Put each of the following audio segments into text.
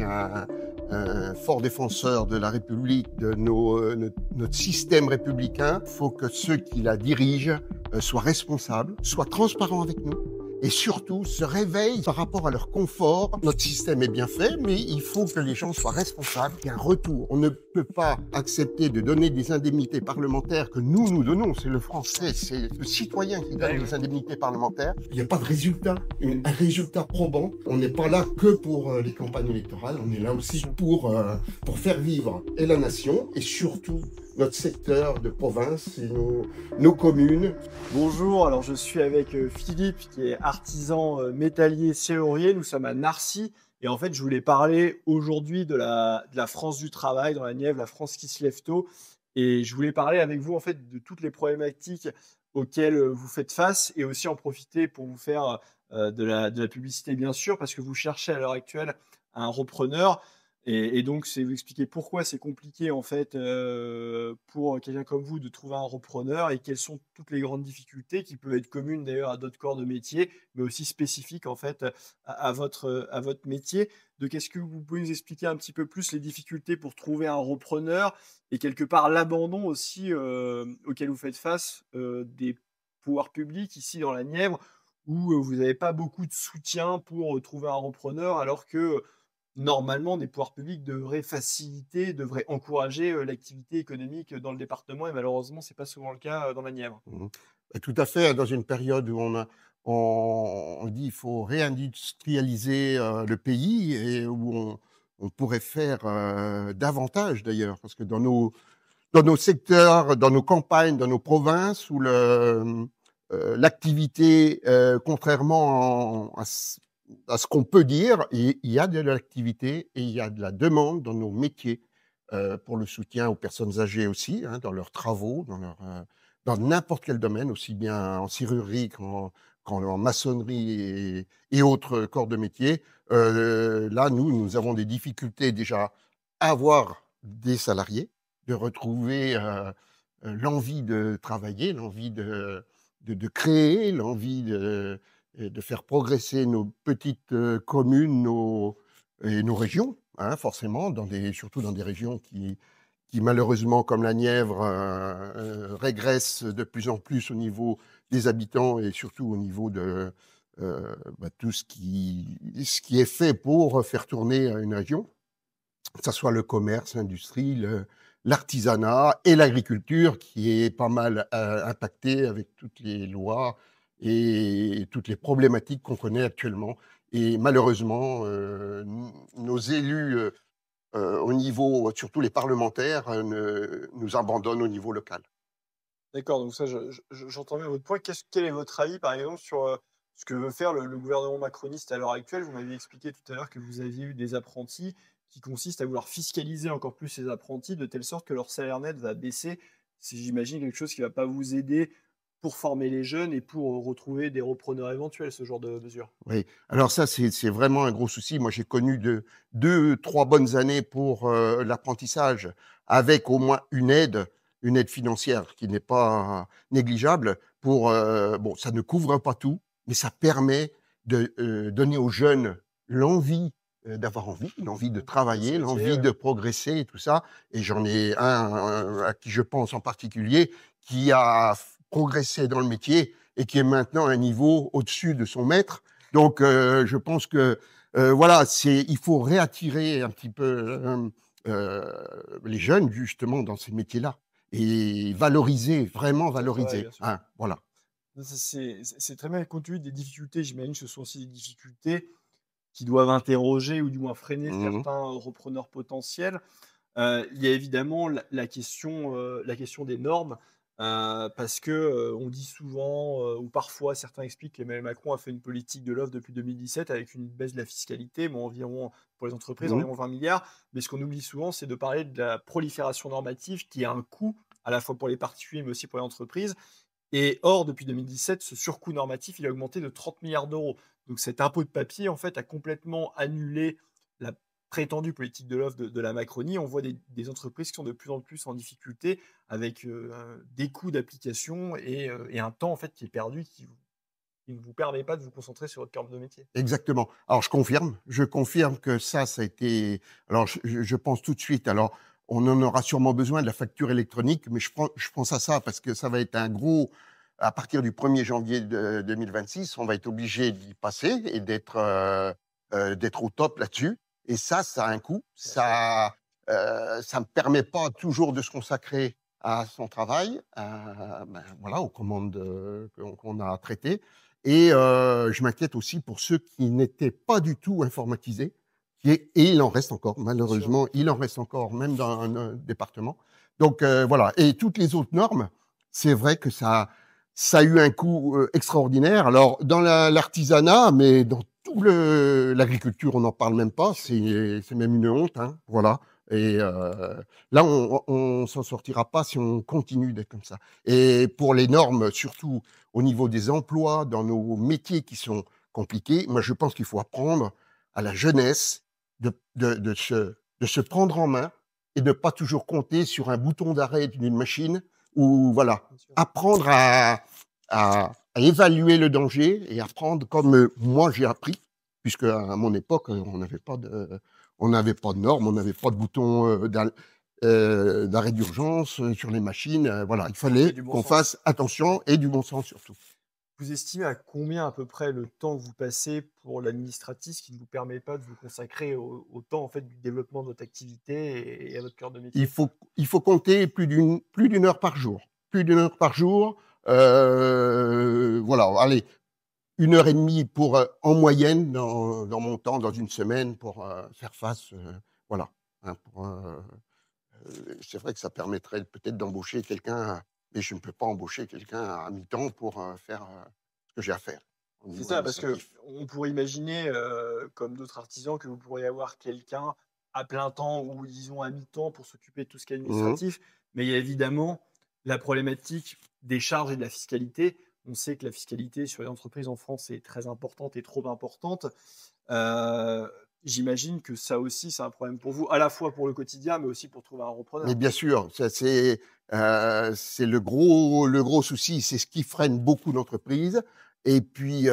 suis un fort défenseur de la République, de notre système républicain. Il faut que ceux qui la dirigent soient responsables, soient transparents avec nous et surtout se réveillent par rapport à leur confort. Notre système est bien fait, mais il faut que les gens soient responsables. Il y a un retour. On ne peut pas accepter de donner des indemnités parlementaires que nous donnons. C'est le français, c'est le citoyen qui donne les indemnités parlementaires. Il n'y a pas de résultat, un résultat probant. On n'est pas là que pour les campagnes électorales, on est là aussi pour faire vivre et la nation et surtout notre secteur de province et nos communes. Bonjour, alors je suis avec Philippe qui est artisan métallier serrurier. Nous sommes à Narcy et en fait je voulais parler aujourd'hui de la France du travail dans la Nièvre, la France qui se lève tôt. Et je voulais parler avec vous en fait de toutes les problématiques auxquelles vous faites face et aussi en profiter pour vous faire de la publicité bien sûr parce que vous cherchez à l'heure actuelle un repreneur. Et donc, c'est vous expliquer pourquoi c'est compliqué en fait pour quelqu'un comme vous de trouver un repreneur et quelles sont toutes les grandes difficultés qui peuvent être communes d'ailleurs à d'autres corps de métier, mais aussi spécifiques en fait à votre métier. Donc, est-ce que vous pouvez nous expliquer un petit peu plus les difficultés pour trouver un repreneur et quelque part l'abandon aussi auquel vous faites face des pouvoirs publics ici dans la Nièvre où vous n'avez pas beaucoup de soutien pour trouver un repreneur alors que normalement, des pouvoirs publics devraient faciliter, devraient encourager l'activité économique dans le département et malheureusement, c'est pas souvent le cas dans la Nièvre. Mmh. Tout à fait, dans une période où on dit il faut réindustrialiser le pays et où on pourrait faire davantage d'ailleurs, parce que dans nos secteurs, dans nos campagnes, dans nos provinces, où l'activité, contrairement à ce qu'on peut dire, il y a de l'activité et il y a de la demande dans nos métiers pour le soutien aux personnes âgées aussi, hein, dans leurs travaux, dans n'importe quel domaine, aussi bien en serrurerie qu'en maçonnerie et autres corps de métier. Là, nous avons des difficultés déjà à avoir des salariés, de retrouver l'envie de travailler, l'envie de créer, l'envie de faire progresser nos petites communes et nos régions, hein, forcément, surtout dans des régions qui malheureusement, comme la Nièvre, régressent de plus en plus au niveau des habitants et surtout au niveau de tout ce qui est fait pour faire tourner une région, que ce soit le commerce, l'industrie, l'artisanat et l'agriculture qui est pas mal impactée avec toutes les lois et toutes les problématiques qu'on connaît actuellement. Et malheureusement, nos élus au niveau, surtout les parlementaires, nous abandonnent au niveau local. D'accord, donc ça, j'entends bien votre point. Quel est votre avis, par exemple, sur ce que veut faire le gouvernement macroniste à l'heure actuelle? Vous m'aviez expliqué tout à l'heure que vous aviez eu des apprentis qui consistent à vouloir fiscaliser encore plus ces apprentis de telle sorte que leur salaire net va baisser. C'est, j'imagine, quelque chose qui ne va pas vous aider pour former les jeunes et pour retrouver des repreneurs éventuels, ce genre de mesures. Oui, alors ça, c'est vraiment un gros souci. Moi, j'ai connu 2, 3 bonnes années pour l'apprentissage avec au moins une aide financière qui n'est pas négligeable pour, bon, ça ne couvre pas tout, mais ça permet de donner aux jeunes d'avoir envie, l'envie de Dans ce travailler, métier, l'envie ouais. de progresser et tout ça. Et j'en ai un à qui je pense en particulier, qui a progressé dans le métier et qui est maintenant à un niveau au-dessus de son maître. Donc, je pense que voilà, il faut réattirer un petit peu les jeunes justement dans ces métiers-là et valoriser, vraiment Ça travaille, valoriser, bien sûr. hein, voilà. Non, c'est très bien. Compte tenu des difficultés, j'imagine que ce sont aussi des difficultés qui doivent interroger ou du moins freiner Mmh. certains repreneurs potentiels. Il y a évidemment la question des normes, parce que, on dit souvent, ou parfois certains expliquent qu'Emmanuel Macron a fait une politique de l'offre depuis 2017 avec une baisse de la fiscalité, bon environ pour les entreprises, Mmh. environ 20 milliards. Mais ce qu'on oublie souvent, c'est de parler de la prolifération normative qui a un coût, à la fois pour les particuliers, mais aussi pour les entreprises. Et or, depuis 2017, ce surcoût normatif, il a augmenté de 30 milliards d'euros. Donc cet impôt de papier, en fait, a complètement annulé la prétendue politique de l'offre de la Macronie. On voit des entreprises qui sont de plus en plus en difficulté avec des coûts d'application et un temps en fait qui est perdu, qui qui ne vous permet pas de vous concentrer sur votre cœur de métier. Exactement. Alors je confirme que ça a été alors je pense tout de suite, alors on en aura sûrement besoin de la facture électronique, mais je pense à ça parce que ça va être un gros à partir du 1er janvier de 2026, on va être obligé d'y passer et d'être au top là-dessus et ça a un coût. Bien sûr. Ça me permet pas toujours de se consacrer à son travail, voilà, aux commandes, qu'on a traitées et je m'inquiète aussi pour ceux qui n'étaient pas du tout informatisés, et il en reste encore, Bien sûr. malheureusement, il en reste encore, même dans un département. Donc voilà et toutes les autres normes, c'est vrai que ça a eu un coût, extraordinaire. Alors dans l'artisanat, mais dans tout l'agriculture, on n'en parle même pas, c'est même une honte, hein, voilà et là, on s'en sortira pas si on continue d'être comme ça et pour les normes, surtout au niveau des emplois, dans nos métiers qui sont compliqués, moi, je pense qu'il faut apprendre à la jeunesse de se prendre en main et de ne pas toujours compter sur un bouton d'arrêt d'une machine ou voilà. Bien sûr. Apprendre à évaluer le danger et apprendre comme moi j'ai appris, puisque à mon époque, on n'avait pas de normes, on n'avait pas de bouton d'arrêt d'urgence sur les machines. Voilà, il Et fallait du bon qu'on sens. fasse attention et du bon sens surtout. Vous estimez à combien à peu près le temps que vous passez pour l'administratif, ce qui ne vous permet pas de vous consacrer au temps en fait du développement de votre activité et à votre cœur de Il métier? faut, il faut compter plus d'une heure par jour. Plus d'une heure par jour. Voilà, allez, 1 heure et demie pour, en moyenne, dans mon temps, dans une semaine, pour faire face. Voilà. Hein, c'est vrai que ça permettrait peut-être d'embaucher quelqu'un, mais je ne peux pas embaucher quelqu'un à mi-temps pour faire ce que j'ai à faire au C'est niveau ça, parce que administratif. on pourrait imaginer, comme d'autres artisans, que vous pourriez avoir quelqu'un à plein temps ou disons à mi-temps pour s'occuper de tout ce qui est Mhm. administratif. Mais il y a évidemment la problématique des charges et de la fiscalité. On sait que la fiscalité sur les entreprises en France est très importante et trop importante. J'imagine que ça aussi, c'est un problème pour vous, à la fois pour le quotidien, mais aussi pour trouver un Mais repreneur. bien sûr, c'est le gros souci, c'est ce qui freine beaucoup d'entreprises et puis,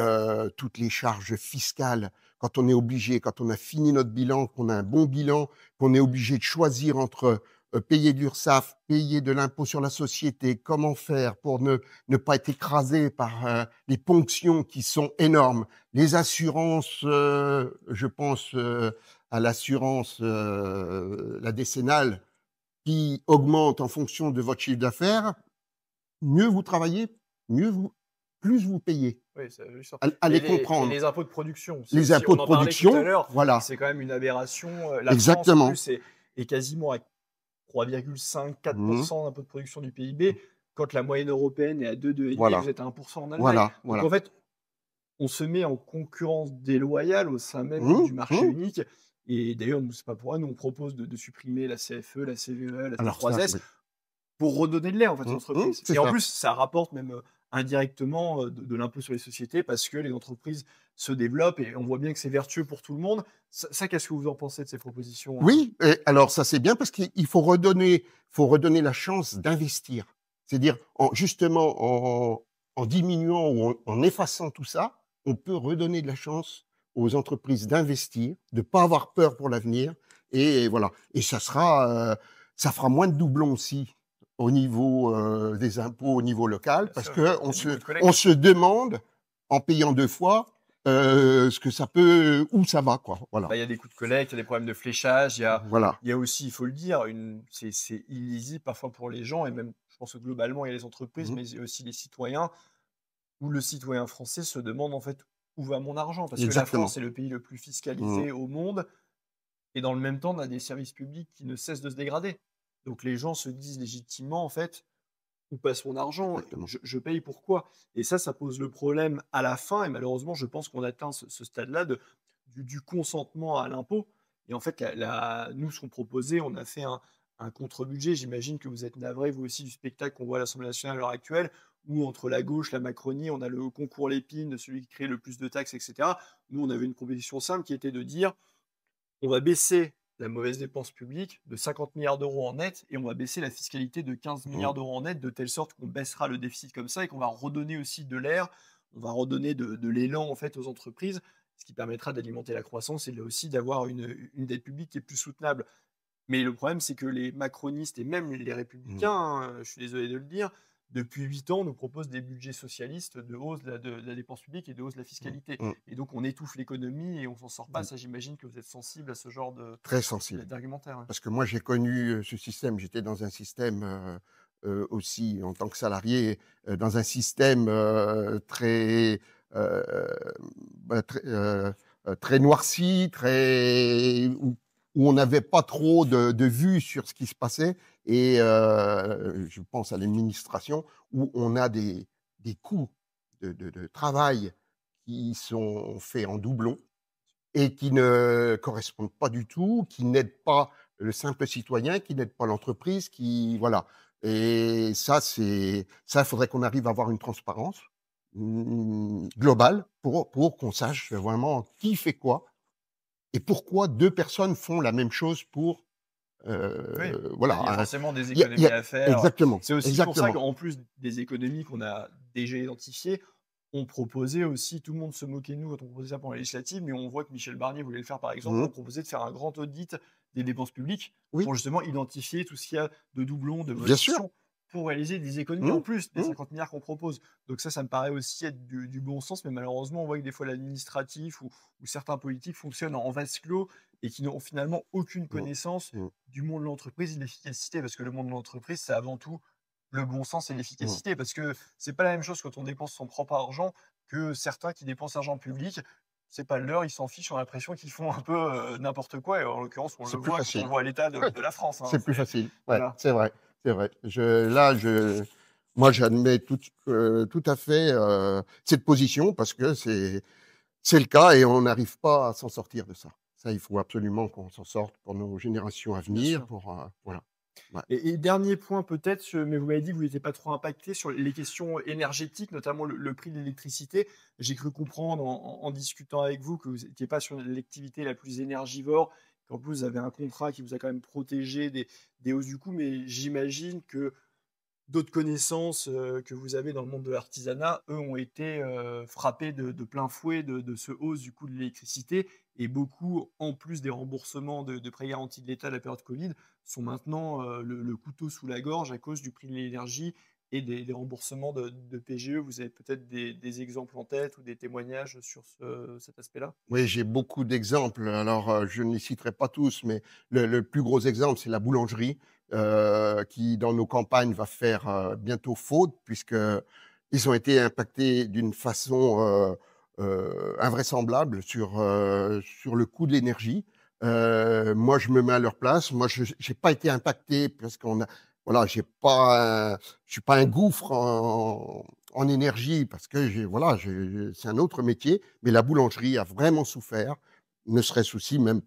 toutes les charges fiscales. Quand on est obligé, quand on a fini notre bilan, qu'on a un bon bilan, qu'on est obligé de choisir entre, payer de l'URSSAF, payer de l'impôt sur la société, comment faire pour ne pas être écrasé par, les ponctions qui sont énormes. Les assurances, je pense, à l'assurance, la décennale qui augmente en fonction de votre chiffre d'affaires, mieux vous travaillez, mieux vous plus vous payez. Oui, ça je sens. À Et les les comprendre. les impôts de production, c'est Les aussi impôts on de en parlait tout à production, l'heure, voilà, c'est quand même une aberration, la France en exactement. plus est quasiment à 3,5-4 Mmh. d'impôts de production du PIB, quand la moyenne européenne est à 2-2,5, vous Voilà, êtes à 1 en Allemagne. voilà, Donc en voilà. fait, on se met en concurrence déloyale au sein même Mmh, du marché mmh. unique et d'ailleurs, nous, c'est pas pour rien, nous on propose de supprimer la CFE, la CVAE, la Alors ça, T3S oui. pour redonner de l'air, en fait, aux entreprises C'est et en ça. plus, ça rapporte même, indirectement, de l'impôt sur les sociétés parce que les entreprises se développent et on voit bien que c'est vertueux pour tout le monde. Ça, qu'est-ce que vous en pensez de ces propositions, Oui et alors ça, c'est bien parce qu'il faut redonner la chance d'investir. C'est-à-dire en justement en diminuant ou en effaçant tout ça, on peut redonner de la chance aux entreprises d'investir, de pas avoir peur pour l'avenir et voilà et ça fera moins de doublons aussi au niveau, des impôts au niveau local bien parce sûr, il y qu'on a beaucoup de on collectes. se demande, en payant 2 fois, ce que ça peut où ça va quoi, voilà. Bah, il y a des coûts de collecte, il y a des problèmes de fléchage, Voilà. il y a aussi, il faut le dire, c'est illisible parfois pour les gens et même, je pense que globalement, il y a les entreprises, Mmh. mais il y a aussi les citoyens, où le citoyen français se demande en fait où va mon argent? Parce que la Exactement. France est le pays le plus Mmh. fiscalisé au monde et dans le même temps, on a des services publics qui ne cessent de se dégrader. Donc les gens se disent légitimement en fait: «Où passe mon argent? Exactement. Je paye pourquoi?» Et ça pose le problème à la fin et malheureusement, je pense qu'on atteint ce stade-là du consentement à l'impôt et en fait, nous, ce qu'on proposait, on a fait un contre-budget. J'imagine que vous êtes navrés, vous aussi, du spectacle qu'on voit à l'Assemblée nationale à l'heure actuelle, où entre la gauche, la Macronie, on a le concours Lépine de celui qui crée le plus de taxes et cetera. Nous, on avait une proposition simple qui était de dire: «On va baisser la mauvaise dépense publique de 50 milliards d'euros en net et on va baisser la fiscalité de 15 Mmh. milliards d'euros en net, de telle sorte qu'on baissera le déficit comme ça et qu'on va redonner aussi de l'air on va redonner de l'élan en fait aux entreprises, ce qui permettra d'alimenter la croissance et là aussi d'avoir une dette publique qui est plus soutenable. Mais le problème, c'est que les macronistes et même les Mmh. républicains, hein, je suis désolé de le dire, depuis 8 ans, nous proposent des budgets socialistes de hausse de la dépense publique et de hausse de la Mmh. fiscalité. Mmh. Et donc, on étouffe l'économie et on s'en sort pas. Mmh. Ça, j'imagine que vous êtes sensible à ce genre Très sensible. d'argumentaire. Ouais. Parce que moi, j'ai connu, ce système. J'étais dans un système, aussi en tant que salarié, dans un système, très, heu, très, très noirci, très où on n'avait pas trop de vue sur ce qui se passait et je pense à l'administration où on a des coûts de travail qui sont faits en doublon et qui ne correspondent pas du tout, qui n'aident pas le simple citoyen, qui n'aident pas l'entreprise, qui voilà. Et ça, il faudrait qu'on arrive à avoir une transparence, globale pour qu'on sache vraiment qui fait quoi et pourquoi 2 personnes font la même chose pour, Oui, il y a voilà, forcément des il y économies a à faire. exactement, C'est aussi pour ça exactement. qu'en plus des économies qu'on a déjà identifiées, on proposait aussi, tout le monde se moquait de nous quand on proposait ça pour les législatives, mais on voit que Michel Barnier voulait le faire par exemple, Mmh. on proposait de faire un grand audit des dépenses publiques Oui, pour justement identifier tout ce qu'il y a de doublons, de bien sûr. modifications, pour réaliser des économies en Mmh, plus des mmh, 50 milliards qu'on propose. Donc ça me paraît aussi être du bon sens, mais malheureusement, on voit que des fois l'administratif ou certains politiques fonctionnent en vase clos et qui n'ont finalement aucune mmh, connaissance mmh, du monde de l'entreprise et de l'efficacité. Parce que le monde de l'entreprise, c'est avant tout le bon sens et mmh. l'efficacité. Parce que c'est pas la même chose quand on dépense son propre argent que certains qui dépensent l'argent public. C'est pas leur, ils s'en fichent, on a l'impression qu'ils font un peu n'importe quoi. Et en l'occurrence, on C'est le plus voit quand on facile. voit l'état de la France. Hein. C'est plus facile. Ouais, Voilà. c'est vrai, c'est vrai. Moi, j'admets tout à fait, cette position parce que c'est le cas et on n'arrive pas à s'en sortir de ça. Ça, il faut absolument qu'on s'en sorte pour nos générations à Bien venir, sûr. pour, voilà. Ouais. Et dernier point peut-être, mais vous m'avez dit que vous n'étiez pas trop impacté sur les questions énergétiques, notamment le prix de l'électricité. J'ai cru comprendre en discutant avec vous que vous n'étiez pas sur l'activité la plus énergivore, qu'en plus vous avez un contrat qui vous a quand même protégé des hausses du coût, mais j'imagine que d'autres connaissances, que vous avez dans le monde de l'artisanat, eux, ont été, frappés de plein fouet de ce hausse du coût de l'électricité et beaucoup, en plus des remboursements de prêts garantis de l'État à la période covid, sont maintenant, le couteau sous la gorge à cause du prix de l'énergie et des remboursements de PGE. Vous avez peut-être des exemples en tête ou des témoignages sur cet aspect-là? Oui, j'ai beaucoup d'exemples. Alors, je ne les citerai pas tous, mais le plus gros exemple, c'est la boulangerie, qui, dans nos campagnes, va faire, bientôt faute puisqu'ils ont été impactés d'une façon, invraisemblable sur le coût de l'énergie. Moi, je me mets à leur place. Moi, je j'ai pas été impacté parce qu'on a voilà, je suis pas un gouffre en énergie parce que voilà, c'est un autre métier, mais la boulangerie a vraiment souffert, ne serait-ce aussi même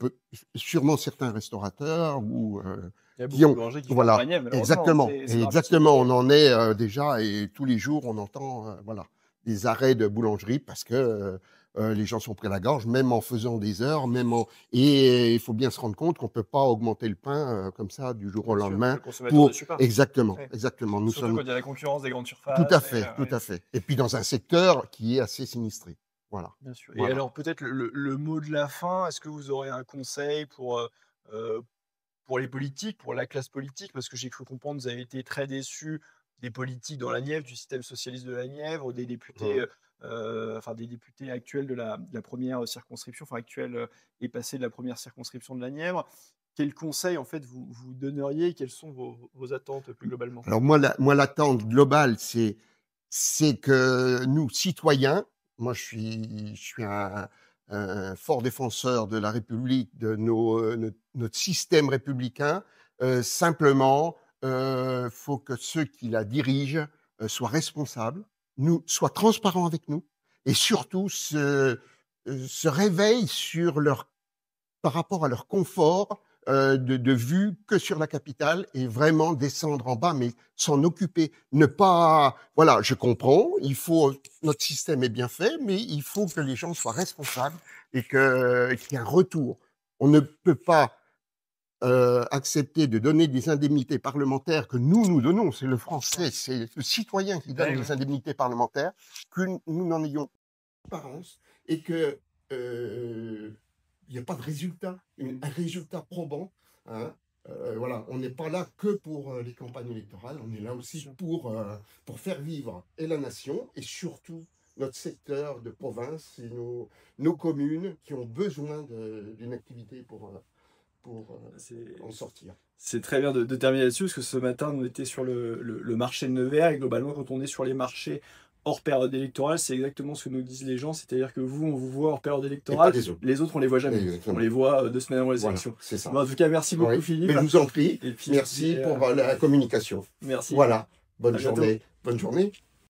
sûrement certains restaurateurs Il y a qui beaucoup de ont boulangers qui ferment voilà, la Nièvre malheureusement, hein, exactement, c'est et dramatique. exactement, on en est, déjà et tous les jours on entend, voilà, des arrêts de boulangerie parce que, les gens sont pris à la gorge, même en faisant des heures, même en et il faut bien se rendre compte qu'on peut pas augmenter le pain, comme ça du jour au Bien sûr, lendemain le consommateur ne pour suit pas. exactement, Ouais. exactement. Nous Surtout sommes quand il y a la concurrence des grandes tout à surfaces et fait, tout ouais, à fait. Et puis dans un secteur qui est assez sinistré. Voilà, bien sûr. Et voilà. alors peut-être le mot de la fin, est-ce que vous aurez un conseil heu, pour les politiques, pour la classe politique? Parce que j'ai cru comprendre, vous avez été très déçus des politiques dans la Nièvre, du système socialiste de la Nièvre, des députés, Mmh. enfin des députés actuels de la 1re circonscription, enfin actuels, et passés de la 1re circonscription de la Nièvre. Quels conseils en fait vous donneriez? Quelles sont vos attentes plus globalement? Alors moi l'attente globale, c'est que nous, citoyens, moi je suis un fort défenseur de la République, de notre système républicain. Simplement, faut que ceux qui la dirigent, soient responsables, soient transparents avec nous et surtout se réveillent par rapport à leur confort, de vue que sur la capitale et vraiment descendre en bas, mais s'en occuper. Ne pas voilà, je comprends, notre système est bien fait, mais il faut que les gens soient responsables et qu'il y ait un retour. On ne peut pas accepter de donner des indemnités parlementaires que nous donnons, c'est le Français, c'est le citoyen qui donne les indemnités parlementaires, que nous n'en ayons pas transparence et que il n'y a pas de résultat, un résultat probant. Hein. Voilà, on n'est pas là que pour les campagnes électorales, on est là aussi pour faire vivre et la nation et surtout notre secteur de province et nos communes qui ont besoin d'une activité pour en sortir. C'est très bien de terminer là-dessus, parce que ce matin, on était sur le marché de Nevers, et globalement, quand on est sur les marchés hors période électorale, c'est exactement ce que nous disent les gens, c'est-à-dire que vous, on vous voit hors période électorale, les autres, on les voit jamais. Exactement. On les voit 2 semaines avant les élections. C'est ça. Bon, en tout cas, merci beaucoup, Philippe. Mais je vous en prie, et puis, merci pour la communication. Merci. Voilà, bonne journée. Bonne journée.